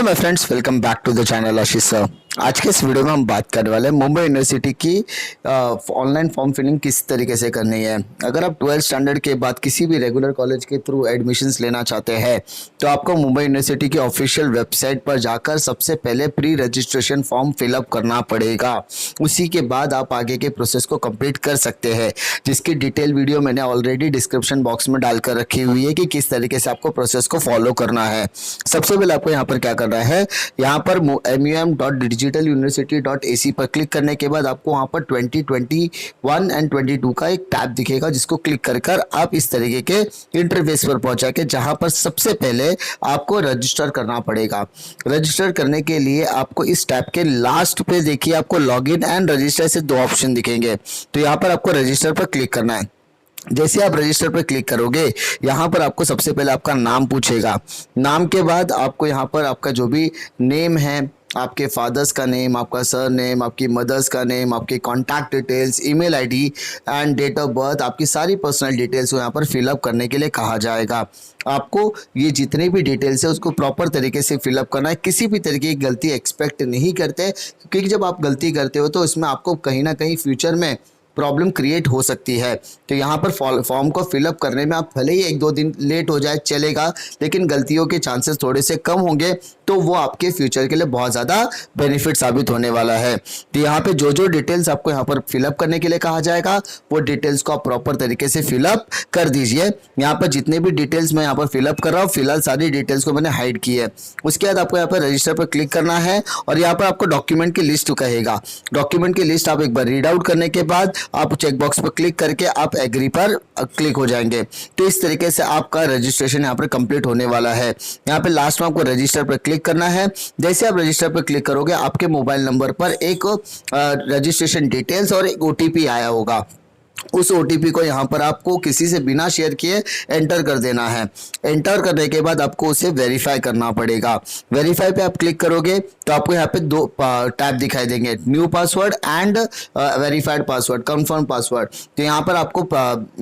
My friends, welcome back to the channel Ashish sir. आज के इस वीडियो में हम बात करने वाले हैं मुंबई यूनिवर्सिटी की ऑनलाइन फॉर्म फिलिंग किस तरीके से करनी है। अगर आप 12th स्टैंडर्ड के बाद किसी भी रेगुलर कॉलेज के थ्रू एडमिशन्स लेना चाहते हैं तो आपको मुंबई यूनिवर्सिटी की ऑफिशियल वेबसाइट पर जाकर सबसे पहले प्री रजिस्ट्रेशन फॉर्म फिलअप करना पड़ेगा। उसी के बाद आप आगे के प्रोसेस को कंप्लीट कर सकते हैं, जिसकी डिटेल वीडियो मैंने ऑलरेडी डिस्क्रिप्शन बॉक्स में डालकर रखी हुई है कि किस तरीके से आपको प्रोसेस को फॉलो करना है। सबसे पहले आपको यहाँ पर क्या करना है, यहाँ पर mum.digitaluniversity.ac पर क्लिक करने के बाद आपको वहाँ पर 2021 एंड 22 का एक टैब दिखेगा, जिसको क्लिक कर आप इस तरीके के इंटरफेस पर पहुंचा के जहाँ पर सबसे पहले आपको रजिस्टर करना पड़ेगा। रजिस्टर करने के लिए आपको इस टैब के लास्ट पे देखिए आपको लॉगिन एंड रजिस्टर से दो ऑप्शन दिखेंगे, तो यहाँ पर आपको रजिस्टर पर क्लिक करना है। जैसे आप रजिस्टर पर क्लिक करोगे यहाँ पर आपको सबसे पहले आपका नाम पूछेगा। नाम के बाद आपको यहाँ पर आपका जो भी नेम है, आपके फादर्स का नेम, आपका सर नेम, आपकी मदर्स का नेम, आपकी contact details, email ID and date of birth, आपकी सारी पर्सनल डिटेल्स को यहाँ पर फिलअप करने के लिए कहा जाएगा। आपको ये जितने भी डिटेल्स है उसको प्रॉपर तरीके से फिलअप करना है। किसी भी तरीके की गलती एक्सपेक्ट नहीं करते, क्योंकि जब आप गलती करते हो तो इसमें आपको कहीं ना कहीं फ्यूचर में प्रॉब्लम क्रिएट हो सकती है। तो यहाँ पर फॉर्म को फिलअप करने में आप भले ही 1-2 दिन लेट हो जाए चलेगा, लेकिन गलतियों के चांसेस थोड़े से कम होंगे, तो वो आपके फ्यूचर के लिए बहुत ज़्यादा बेनिफिट साबित होने वाला है। तो यहाँ पे जो डिटेल्स आपको यहाँ पर फिलअप करने के लिए कहा जाएगा वो डिटेल्स को आप प्रॉपर तरीके से फिलअप कर दीजिए। यहाँ पर जितने भी डिटेल्स मैं यहाँ पर फिलअप कर रहा हूँ, फिलहाल सारी डिटेल्स को मैंने हाइड की है। उसके बाद आपको यहाँ पर रजिस्टर पर क्लिक करना है और यहाँ पर आपको डॉक्यूमेंट की लिस्ट कहेगा। डॉक्यूमेंट की लिस्ट आप एक बार रीड आउट करने के बाद आप चेक बॉक्स पर क्लिक करके आप एग्री पर क्लिक हो जाएंगे। तो इस तरीके से आपका रजिस्ट्रेशन यहाँ पर कंप्लीट होने वाला है। यहाँ पे लास्ट में आपको रजिस्टर पर क्लिक करना है। जैसे आप रजिस्टर पर क्लिक करोगे आपके मोबाइल नंबर पर एक रजिस्ट्रेशन डिटेल्स और एक ओटीपी आया होगा। उस ओटीपी को यहाँ पर आपको किसी से बिना शेयर किए एंटर कर देना है। एंटर करने के बाद आपको उसे वेरीफाई करना पड़ेगा। वेरीफाई पे आप क्लिक करोगे तो आपको यहाँ पे दो टैब दिखाई देंगे, new password and verified password, confirm password. तो यहाँ पर आपको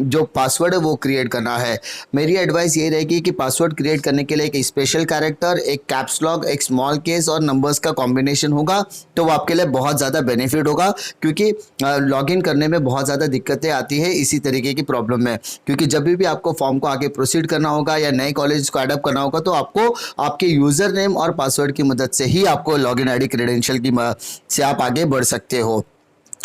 जो पासवर्ड है वो क्रिएट करना है। मेरी एडवाइस ये रहेगी कि पासवर्ड क्रिएट करने के लिए एक स्पेशल कैरेक्टर, एक कैप्स लॉक, एक स्मॉल केस और नंबर्स का कॉम्बिनेशन होगा, तो वो आपके लिए बहुत ज़्यादा बेनिफिट होगा, क्योंकि लॉगिन करने में बहुत ज़्यादा दिक्कतें आती है इसी तरीके की प्रॉब्लम में। क्योंकि जब भी आपको फॉर्म को आगे प्रोसीड करना होगा या नए कॉलेज को एडअप करना होगा तो आपको आपके यूजर नेम और पासवर्ड की मदद से ही आपको लॉगिन आईडी क्रेडेंशियल की से आप आगे बढ़ सकते हो।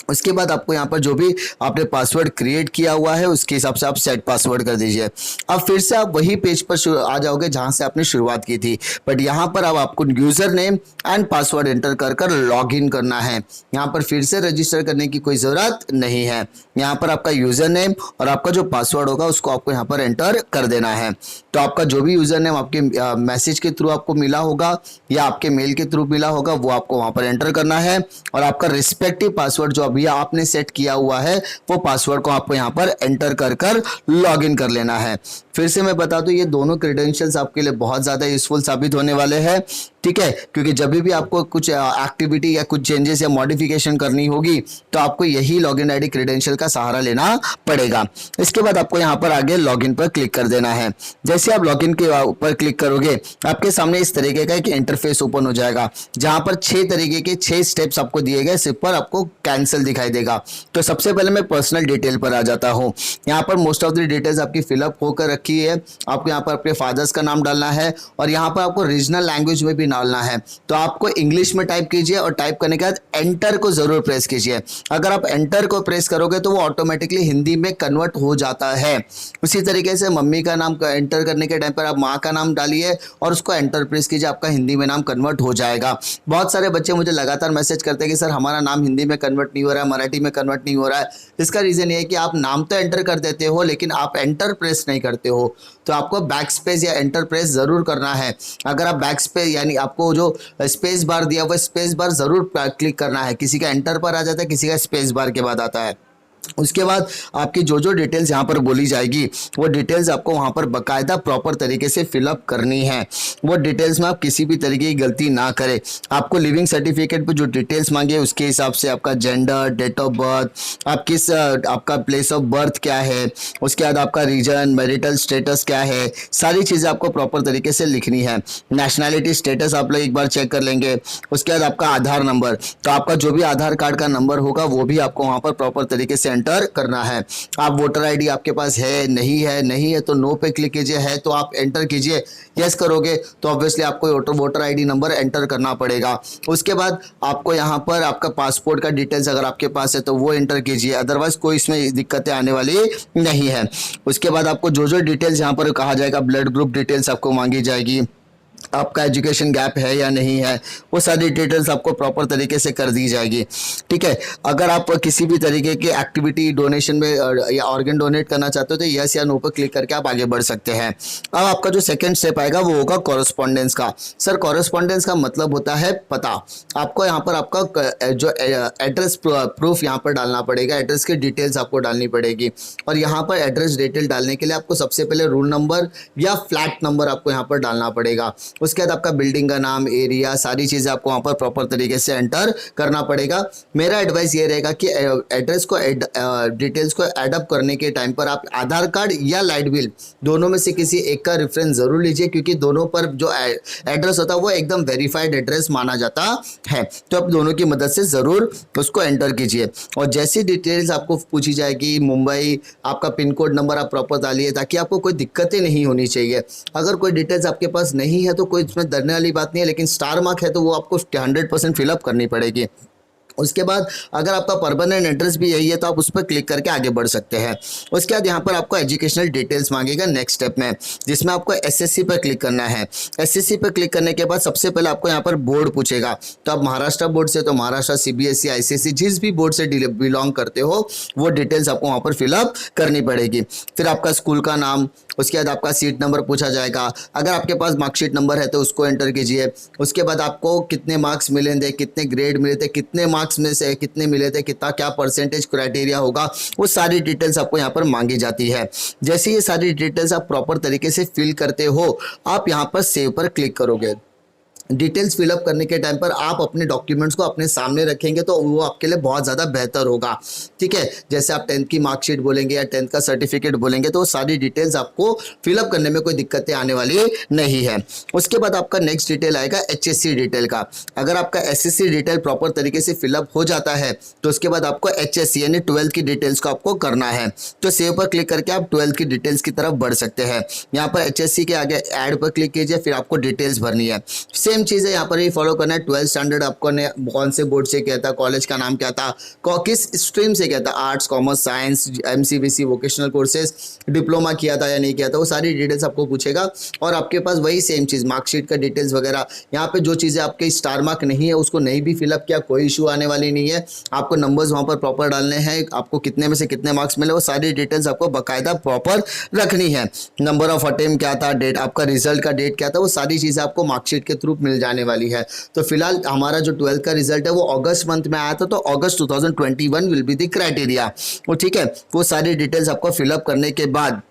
उसके बाद आपको यहाँ पर जो भी आपने पासवर्ड क्रिएट किया हुआ है उसके हिसाब से आप सेट पासवर्ड कर दीजिए। अब फिर से आप वही पेज पर आ जाओगे जहाँ से आपने शुरुआत की थी, बट यहाँ पर अब आपको user name and password enter कर लॉग इन करना है। यहाँ पर फिर से रजिस्टर करने की कोई ज़रूरत नहीं है। यहाँ पर आपका यूजर नेम और आपका जो पासवर्ड होगा उसको आपको यहाँ पर एंटर कर देना है। तो आपका जो भी यूजर नेम आपके मैसेज के थ्रू आपको मिला होगा या आपके मेल के थ्रू मिला होगा वो आपको वहाँ पर एंटर करना है, और आपका रिस्पेक्टिव पासवर्ड जो अभी आपने सेट किया हुआ है वो पासवर्ड को आपको यहाँ पर एंटर कर लॉग इन कर लेना है। फिर से मैं बता दूं, ये दोनों क्रेडेंशियल्स आपके लिए बहुत ज़्यादा यूजफुल साबित होने वाले हैं, ठीक है, क्योंकि जब भी आपको कुछ एक्टिविटी या कुछ चेंजेस या मॉडिफिकेशन करनी होगी तो आपको यही लॉगिन आईडी क्रेडेंशियल का सहारा लेना पड़ेगा। इसके बाद आपको यहाँ पर आगे लॉगिन पर क्लिक कर देना है। जैसे आप लॉगिन के ऊपर क्लिक करोगे आपके सामने इस तरीके का एक इंटरफेस ओपन हो जाएगा, जहाँ पर 6 तरीके के 6 स्टेप्स आपको दिए गए, सिर्फ पर आपको कैंसिल दिखाई देगा। तो सबसे पहले मैं पर्सनल डिटेल पर आ जाता हूँ। यहाँ पर मोस्ट ऑफ द डिटेल्स आपकी फिलअप होकर रखी है। आपको यहाँ पर अपने फादर्स का नाम डालना है और यहाँ पर आपको रीजनल लैंग्वेज में भी डालना है। तो आपको इंग्लिश में टाइप कीजिए और टाइप करने के बाद एंटर को जरूर प्रेस कीजिए। अगर आप एंटर को प्रेस करोगे तो वो ऑटोमेटिकली हिंदी में कन्वर्ट हो जाता है। उसी तरीके से मम्मी का नाम एंटर करने के टाइम पर आप माँ का नाम डालिए और उसको एंटर प्रेस कीजिए, आपका हिंदी में नाम कन्वर्ट हो जाएगा। बहुत सारे बच्चे मुझे लगातार मैसेज करते हैं कि सर हमारा नाम हिंदी में कन्वर्ट नहीं हो रहा है, मराठी में कन्वर्ट नहीं हो रहा है। इसका रीज़न ये है कि आप नाम तो एंटर कर देते हो लेकिन आप एंटर प्रेस नहीं करते हो। तो आपको बैक स्पेस या एंटर प्रेस ज़रूर करना है। अगर आप बैक स्पेस यानी आपको जो स्पेस बार दिया हुआ स्पेस बार ज़रूर क्लिक करना है। किसी का एंटर पर आ जाता है, किसी का स्पेस बार के बाद आता है। उसके बाद आपकी जो जो डिटेल्स यहाँ पर बोली जाएगी वो डिटेल्स आपको वहाँ पर बकायदा प्रॉपर तरीके से फिलअप करनी है। वो डिटेल्स में आप किसी भी तरीके की गलती ना करें। आपको लिविंग सर्टिफिकेट पे जो डिटेल्स मांगे उसके हिसाब से आपका जेंडर, डेट ऑफ बर्थ, आप किस आपका प्लेस ऑफ बर्थ क्या है, उसके बाद आपका रीजन, मैरिटल स्टेटस क्या है, सारी चीज़ें आपको प्रॉपर तरीके से लिखनी है। नेशनैलिटी स्टेटस आप लोग एक बार चेक कर लेंगे। उसके बाद आपका आधार नंबर, तो आपका जो भी आधार कार्ड का नंबर होगा वो भी आपको वहाँ पर प्रॉपर तरीके से एंटर करना है। आप वोटर आईडी आपके पास है, नहीं है तो नो पे क्लिक कीजिए, है तो आप एंटर कीजिए। यस करोगे तो ऑब्वियसली आपको वोटर आईडी नंबर एंटर करना पड़ेगा। उसके बाद आपको यहाँ पर आपका पासपोर्ट का डिटेल्स अगर आपके पास है तो वो एंटर कीजिए, अदरवाइज कोई इसमें दिक्कतें आने वाली नहीं है। उसके बाद आपको जो जो डिटेल्स यहाँ पर कहा जाएगा, ब्लड ग्रुप डिटेल्स आपको मांगी जाएगी, आपका एजुकेशन गैप है या नहीं है, वो सारी डिटेल्स आपको प्रॉपर तरीके से कर दी जाएगी। ठीक है, अगर आप किसी भी तरीके की एक्टिविटी डोनेशन में या ऑर्गन डोनेट करना चाहते हो तो यस या नो पर क्लिक करके आप आगे बढ़ सकते हैं। अब आपका जो सेकंड स्टेप आएगा वो होगा कॉरेस्पॉन्डेंस का। सर कॉरेस्पॉन्डेंस का मतलब होता है पता। आपको यहाँ पर आपका जो एड्रेस प्रूफ यहाँ पर डालना पड़ेगा, एड्रेस की डिटेल्स आपको डालनी पड़ेगी। और यहाँ पर एड्रेस डिटेल डालने के लिए आपको सबसे पहले रूल नंबर या फ्लैट नंबर आपको यहाँ पर डालना पड़ेगा। उसके बाद आपका बिल्डिंग का नाम, एरिया, सारी चीज़ें आपको वहाँ पर प्रॉपर तरीके से एंटर करना पड़ेगा। मेरा एडवाइस ये रहेगा कि एड्रेस को डिटेल्स को एडअप करने के टाइम पर आप आधार कार्ड या लाइट बिल दोनों में से किसी एक का रेफरेंस ज़रूर लीजिए, क्योंकि दोनों पर जो एड्रेस होता है वो एकदम वेरीफाइड एड्रेस माना जाता है। तो आप दोनों की मदद से ज़रूर उसको एंटर कीजिए। और जैसी डिटेल्स आपको पूछी जाएगी, मुंबई, आपका पिन कोड नंबर आप प्रॉपर डालिए ताकि आपको कोई दिक्कतें नहीं होनी चाहिए। अगर कोई डिटेल्स आपके पास नहीं है तो कोई इसमें डरने वाली बात नहीं है, लेकिन स्टार मार्क है तो वो आपको 100% फिलअप करनी पड़ेगी। उसके बाद अगर आपका परमानेंट एड्रेस भी यही है तो आप उस पर क्लिक करके आगे बढ़ सकते हैं। उसके बाद यहाँ पर आपको एजुकेशनल डिटेल्स मांगेगा नेक्स्ट स्टेप में, जिसमें आपको एसएससी पर क्लिक करना है। एसएससी पर क्लिक करने के बाद सबसे पहले आपको यहाँ पर बोर्ड पूछेगा, तो आप महाराष्ट्र बोर्ड से तो महाराष्ट्र, सीबीएसई, आईसीएसई, जिस भी बोर्ड से बिलोंग करते हो वो डिटेल्स आपको वहाँ पर फिलअप करनी पड़ेगी। फिर आपका स्कूल का नाम, उसके बाद आपका सीट नंबर पूछा जाएगा। अगर आपके पास मार्कशीट नंबर है तो उसको एंटर कीजिए। उसके बाद आपको कितने मार्क्स मिले थे, कितने ग्रेड मिले थे, कितने मार्क्स में से कितने मिले थे, कितना क्या परसेंटेज क्राइटेरिया होगा, वो सारी डिटेल्स आपको यहाँ पर मांगी जाती है। जैसे ये सारी डिटेल्स आप प्रॉपर तरीके से फिल करते हो, आप यहाँ पर सेव पर क्लिक करोगे। डिटेल्स फिलअप करने के टाइम पर आप अपने डॉक्यूमेंट्स को अपने सामने रखेंगे तो वो आपके लिए बहुत ज़्यादा बेहतर होगा। ठीक है, जैसे आप 10th की मार्कशीट बोलेंगे या 10th का सर्टिफिकेट बोलेंगे तो वो सारी डिटेल्स आपको फिलअप करने में कोई दिक्कतें आने वाली नहीं है। उसके बाद आपका नेक्स्ट डिटेल आएगा एचएससी डिटेल का। अगर आपका एसएससी डिटेल प्रॉपर तरीके से फिलअप हो जाता है तो उसके बाद आपको एचएससी यानी 12th की डिटेल्स को आपको करना है। तो सेव पर क्लिक करके आप 12th की डिटेल्स की तरफ बढ़ सकते हैं। यहाँ पर एचएससी के आगे ऐड पर क्लिक कीजिए, फिर आपको डिटेल्स भरनी है। सेम चीज़ है यहाँ पर ही फॉलो करना है। 12th स्टैंडर्ड आपको ने कौन से बोर्ड से किया था, कॉलेज का नाम क्या था, किस स्ट्रीम से किया था, arts, commerce, science, MCBC, vocational courses, diploma किया था या नहीं किया था, वो सारी डिटेल्स आपको पूछेगा। और आपके पास वही सेम चीज़ मार्कशीट का डिटेल्स वगैरह, यहाँ पे जो चीज़ें आपके स्टार मार्क नहीं है उसको नहीं भी फिलअप किया, कोई इशू आने वाली नहीं है। आपको नंबर्स वहाँ पर प्रॉपर डालने हैं, आपको कितने में से कितने मार्क्स मिले वो सारी डिटेल्स आपको बाकायदा प्रॉपर रखनी है। नंबर ऑफ अटेम्प्ट क्या था, डेट, आपका रिजल्ट का डेट क्या था, वो सारी चीज़ें आपको मार्कशीट के थ्रू मिल जाने वाली है। तो फिलहाल हमारा जो 12th का रिजल्ट है वो अगस्त मंथ में आया था, तो अगस्त 2021 विल बी द क्राइटेरिया। वो ठीक है, वो सारी डिटेल्स आपको फिलअप करने के बाद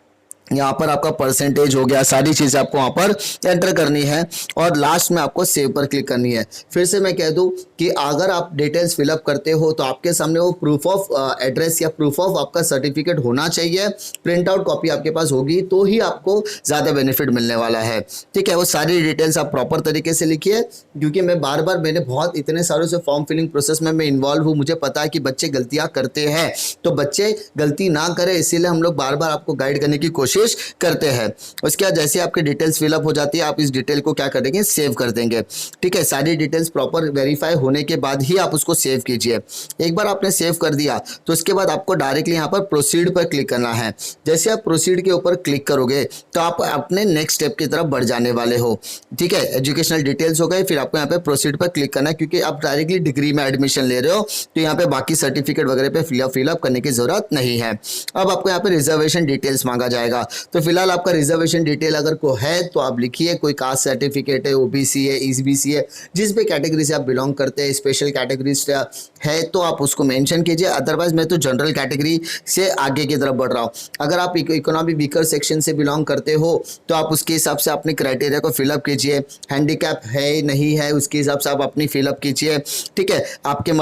यहाँ पर आपका परसेंटेज हो गया, सारी चीज़ें आपको वहाँ पर एंटर करनी है और लास्ट में आपको सेव पर क्लिक करनी है। फिर से मैं कह दूँ कि अगर आप डिटेल्स फिलअप करते हो तो आपके सामने वो प्रूफ ऑफ एड्रेस या प्रूफ ऑफ आपका सर्टिफिकेट होना चाहिए, प्रिंट आउट कॉपी आपके पास होगी तो ही आपको ज़्यादा बेनिफिट मिलने वाला है। ठीक है, वो सारी डिटेल्स आप प्रॉपर तरीके से लिखिए, क्योंकि मैंने बहुत इतने सारों से फॉर्म फिलिंग प्रोसेस में मैं इन्वॉल्व हूँ, मुझे पता है कि बच्चे गलतियाँ करते हैं, तो बच्चे गलती ना करें इसीलिए हम लोग बार बार आपको गाइड करने की कोशिश करते हैं। उसके बाद जैसे आपकी डिटेल्स फिलअप हो जाती है आप इस डिटेल को क्या करेंगे, सेव कर देंगे। ठीक है, सारी डिटेल्स प्रॉपर वेरीफाई होने के बाद ही आप उसको सेव कीजिए। एक बार आपने सेव कर दिया तो उसके बाद आपको डायरेक्टली यहाँ पर प्रोसीड पर क्लिक करना है। जैसे आप प्रोसीड के ऊपर क्लिक करोगे तो आप अपने नेक्स्ट स्टेप की तरफ बढ़ जाने वाले हो। ठीक है, एजुकेशनल डिटेल्स हो गए, फिर आपको यहाँ पे प्रोसीड पर क्लिक करना है, क्योंकि आप डायरेक्टली डिग्री में एडमिशन ले रहे हो तो यहाँ पे बाकी सर्टिफिकेट वगैरह पे फिलअप करने की जरूरत नहीं है। अब आपको यहाँ पे रिजर्वेशन डिटेल्स मांगा जाएगा। तो फिलहाल आपका रिजर्वेशन डिटेल अगर को है तो आप लिखिए, कोई कास्ट सर्टिफिकेट है, ओबीसी है, ईबीसी है, जिस भी कैटेगरी से आप बिलोंग करते हैं, स्पेशल कैटेगरी से है तो आप उसको मेंशन कीजिए। अदरवाइज मैं तो जनरल कैटेगरी से आगे की तरफ बढ़ रहा हूँ। अगर आप इकोनॉमी वीकर सेक्शन से बिलोंग करते हो तो आप उसके हिसाब से अपने क्राइटेरिया को फिलअप कीजिए। हैंडीकैप है नहीं है उसके हिसाब से आप अपनी फिलअप कीजिए। ठीक है, आपके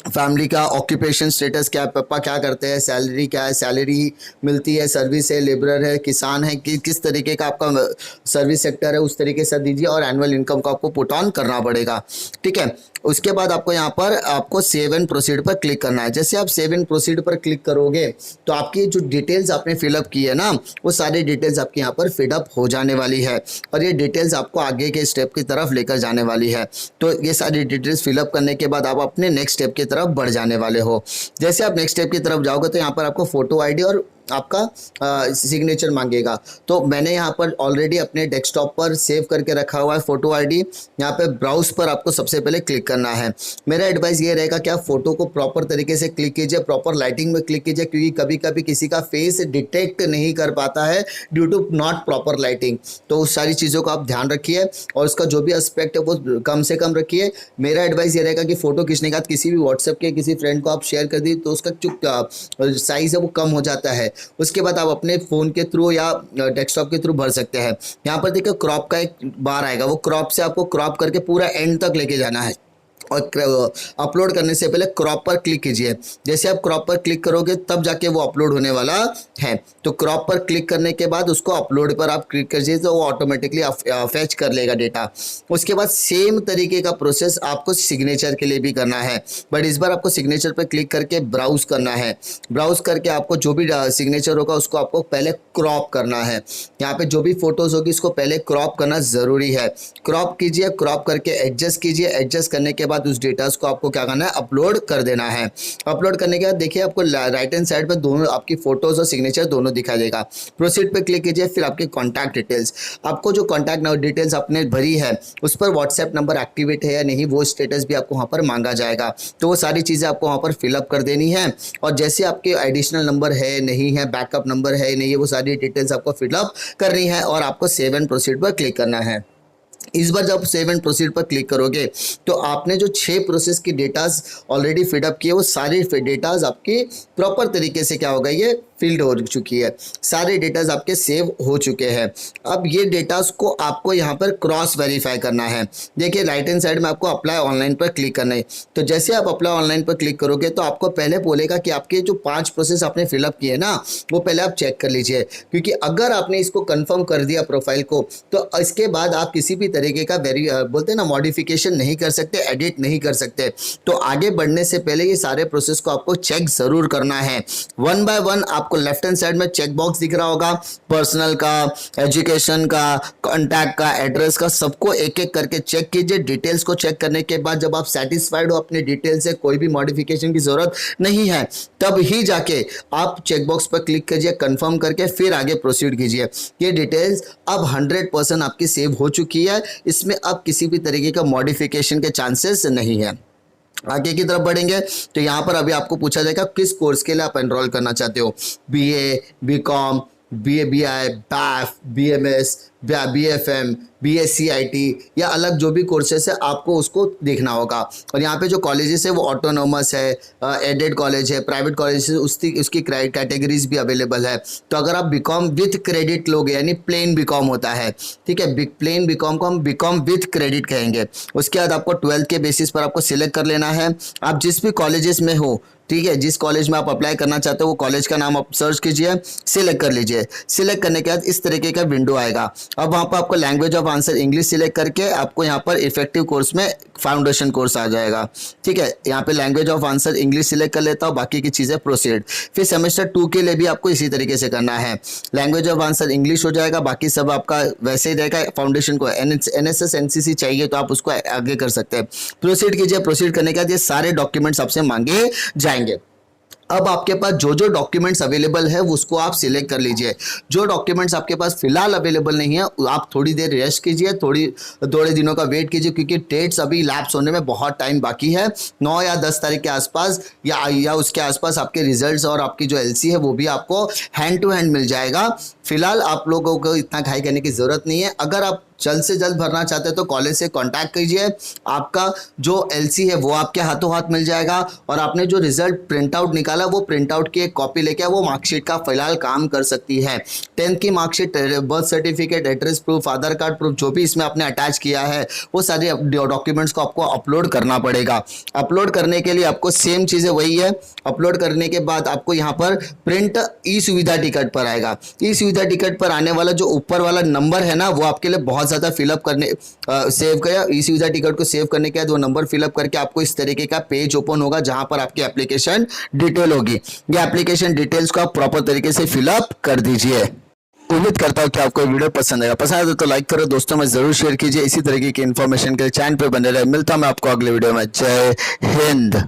फैमिली का ऑक्यूपेशन स्टेटस क्या है, पापा क्या करते हैं, सैलरी क्या है, सैलरी मिलती है, सर्विस है, लेबरर है, किसान है, कि किस तरीके का आपका सर्विस सेक्टर है उस तरीके से दीजिए। और एनुअल इनकम को आपको पुट ऑन करना पड़ेगा। ठीक है, उसके बाद आपको यहाँ पर आपको सेव एंड प्रोसीड पर क्लिक करना है। जैसे आप सेव एंड प्रोसीड पर क्लिक करोगे तो आपकी जो डिटेल्स आपने फिलअप की है ना, वो सारी डिटेल्स आपकी यहाँ पर फिलअप हो जाने वाली है और ये डिटेल्स आपको आगे के स्टेप की तरफ लेकर जाने वाली है। तो ये सारी डिटेल्स फिलअप करने के बाद आप अपने नेक्स्ट स्टेप की तरफ बढ़ जाने वाले हो। जैसे आप नेक्स्ट स्टेप की तरफ जाओगे तो यहाँ पर आपको फोटो आईडी और आपका सिग्नेचर मांगेगा। तो मैंने यहाँ पर ऑलरेडी अपने डेस्कटॉप पर सेव करके रखा हुआ है फोटो आईडी। यहाँ पे ब्राउज पर आपको सबसे पहले क्लिक करना है। मेरा एडवाइस ये रहेगा कि आप फोटो को प्रॉपर तरीके से क्लिक कीजिए, प्रॉपर लाइटिंग में क्लिक कीजिए, क्योंकि कभी कभी किसी का फेस डिटेक्ट नहीं कर पाता है due to not proper lighting. तो उस सारी चीज़ों का आप ध्यान रखिए और उसका जो भी एस्पेक्ट है वो कम से कम रखिए। मेरा एडवाइस ये रहेगा कि फोटो खींचने के बाद किसी भी व्हाट्सएप के किसी फ्रेंड को आप शेयर कर दी तो उसका जो साइज़ है वो कम हो जाता है। उसके बाद आप अपने फ़ोन के थ्रू या डेस्कटॉप के थ्रू भर सकते हैं। यहाँ पर देखिए क्रॉप का एक बार आएगा, वो क्रॉप से आपको क्रॉप करके पूरा एंड तक लेके जाना है और अपलोड करने से पहले क्रॉप पर क्लिक कीजिए। जैसे आप क्रॉप पर क्लिक करोगे तब जाके वो अपलोड होने वाला है। तो क्रॉप पर क्लिक करने के बाद उसको अपलोड पर आप क्लिक कीजिए तो वो ऑटोमेटिकली फैच कर लेगा डेटा। उसके बाद सेम तरीके का प्रोसेस आपको सिग्नेचर के लिए भी करना है, बट इस बार आपको सिग्नेचर पर क्लिक करके ब्राउज करना है। ब्राउज करके आपको जो भी सिग्नेचर होगा उसको आपको पहले क्रॉप करना है। यहाँ पे जो भी फोटोज़ होगी उसको पहले क्रॉप करना ज़रूरी है। क्रॉप कीजिए, क्रॉप करके एडजस्ट कीजिए। एडजस्ट करने के बाद उस डेटास को आपको क्या करना है, अपलोड कर देना है। अपलोड करने के बाद देखिए आपको राइट हैंड साइड पर दोनों आपकी फोटोज और सिग्नेचर दोनों दिखा देगा। प्रोसीड पे क्लिक कीजिए, फिर आपकी कॉन्टैक्ट डिटेल्स, आपको जो कॉन्टैक्ट डिटेल्स आपने भरी है उस पर व्हाट्सएप नंबर एक्टिवेट है या नहीं वो स्टेटस भी आपको वहाँ पर मांगा जाएगा। तो वो सारी चीज़ें आपको वहाँ पर फिलअप कर देनी है और जैसे आपके एडिशनल नंबर है नहीं है, बैकअप नंबर है नहीं है, वो सारी डिटेल्स आपको फिलअप करनी है और आपको सेव एंड प्रोसीड पर क्लिक करना है। इस बार जब सेव एंड प्रोसीड पर क्लिक करोगे तो आपने जो 6 प्रोसेस की डेटाज ऑलरेडी फिडअप किए वो सारी डेटाज आपके प्रॉपर तरीके से क्या होगा, ये फिल्ड हो चुकी है। सारे डेटाज आपके सेव हो चुके हैं। अब ये डेटाज को आपको यहाँ पर क्रॉस वेरीफाई करना है। देखिए राइट हैंड साइड में आपको अप्लाई ऑनलाइन पर क्लिक करना है। तो जैसे आप अप्लाई ऑनलाइन पर क्लिक करोगे तो आपको पहले बोलेगा कि आपके जो 5 प्रोसेस आपने फिलअप किए ना वो पहले आप चेक कर लीजिए, क्योंकि अगर आपने इसको कंफर्म कर दिया प्रोफाइल को तो इसके बाद आप किसी भी तरीके का बोलते हैं ना मॉडिफिकेशन नहीं कर सकते, एडिट नहीं कर सकते। तो आगे बढ़ने से पहले ये सारे प्रोसेस को आपको चेक जरूर करना है। वन बाय वन आपको लेफ्ट हैंड साइड में चेक बॉक्स दिख रहा होगा, पर्सनल का, एजुकेशन का, कॉन्टैक्ट का, एड्रेस का, सबको एक एक करके चेक कीजिए। डिटेल्स को चेक करने के बाद जब आप सेटिस्फाइड हो अपने डिटेल से, कोई भी मॉडिफिकेशन की जरूरत नहीं है, तब ही जाके आप चेक बॉक्स पर क्लिक कीजिए, कंफर्म करके फिर आगे प्रोसीड कीजिए। ये डिटेल्स अब 100% आपकी सेव हो चुकी है, इसमें अब किसी भी तरीके का मॉडिफिकेशन के चांसेस नहीं है। आगे की तरफ बढ़ेंगे तो यहाँ पर अभी आपको पूछा जाएगा किस कोर्स के लिए आप एनरोल करना चाहते हो, BA, BCom, BA, BAF, BMS, BFM, BSc IT या अलग जो भी कोर्सेस है आपको उसको देखना होगा। और यहाँ पे जो कॉलेजेस है वो ऑटोनोमस है, एडेड कॉलेज है, प्राइवेट कॉलेज है, उसकी कैटेगरीज भी अवेलेबल है। तो अगर आप बीकॉम विथ क्रेडिट लोगे यानी प्लेन बीकॉम होता है, ठीक है, प्लेन बीकॉम को हम बीकॉम विथ क्रेडिट कहेंगे। उसके बाद आपको 12th के बेसिस पर आपको सिलेक्ट कर लेना है। आप जिस भी कॉलेजेस में हो, ठीक है, जिस कॉलेज में आप अप्लाई करना चाहते हो वो कॉलेज का नाम आप सर्च कीजिए, सिलेक्ट कर लीजिए। सिलेक्ट करने के बाद इस तरीके का विंडो आएगा। अब वहाँ पर आपको language of answer English select करके आपको यहाँ पर इफेक्टिव कोर्स में फाउंडेशन कोर्स आ जाएगा। ठीक है, यहाँ पे language of answer English select कर लेता हूँ, बाकी की चीज़ें प्रोसीड। फिर सेमेस्टर 2 के लिए भी आपको इसी तरीके से करना है। लैंग्वेज ऑफ आंसर इंग्लिश हो जाएगा, बाकी सब आपका वैसे ही रहेगा। फाउंडेशन को NSS NCC चाहिए तो आप उसको आगे कर सकते हैं। प्रोसीड कीजिए। प्रोसीड करने के बाद ये सारे डॉक्यूमेंट्स आपसे मांगे जाएंगे। अब आपके पास जो जो डॉक्यूमेंट्स अवेलेबल है उसको आप सिलेक्ट कर लीजिए। जो डॉक्यूमेंट्स आपके पास फिलहाल अवेलेबल नहीं है आप थोड़ी देर रेस्ट कीजिए, थोड़े दिनों का वेट कीजिए, क्योंकि डेट्स अभी लैप्स होने में बहुत टाइम बाकी है। 9 या 10 तारीख के आसपास या उसके आसपास आपके रिजल्ट्स और आपकी जो एलसी है वो भी आपको हैंड टू हैंड मिल जाएगा। फिलहाल आप लोगों को इतना घाई करने की ज़रूरत नहीं है। अगर आप जल्द से जल्द भरना चाहते हैं तो कॉलेज से कांटेक्ट कीजिए। आपका जो एलसी है वो आपके हाथों हाथ मिल जाएगा, और आपने जो रिजल्ट प्रिंट आउट निकाला वो प्रिंट आउट की एक कॉपी लेके वो मार्कशीट का फिलहाल काम कर सकती है। 10th की marksheet, birth certificate, address proof, Aadhaar card proof, जो भी इसमें आपने अटैच किया है वो सारे डॉक्यूमेंट्स को आपको अपलोड करना पड़ेगा। अपलोड करने के लिए आपको सेम चीज़ें वही है। अपलोड करने के बाद आपको यहाँ पर प्रिंट ई सुविधा टिकट पर आएगा। ई सुविधा टिकट पर आने वाला जो ऊपर वाला नंबर है ना, वो आपके लिए बहुत ज़्यादा फिलअप करने सेव किया। ई सुविधा टिकट को सेव करने के बाद वो नंबर फिलअप करके आपको इस तरीके का पेज ओपन होगा जहां पर आपकी एप्लीकेशन डिटेल होगी। ये एप्लीकेशन डिटेल्स को आप प्रॉपर तरीके से फिलअप कर दीजिए। उम्मीद करता हूँ कि आपको ये वीडियो पसंद आएगा। पसंद आए तो लाइक करो, दोस्तों में जरूर शेयर कीजिए। इसी तरीके की इन्फॉर्मेशन के लिए चैनल पे बने रहे। मिलता हूं मैं आपको अगले वीडियो में। जय हिंद।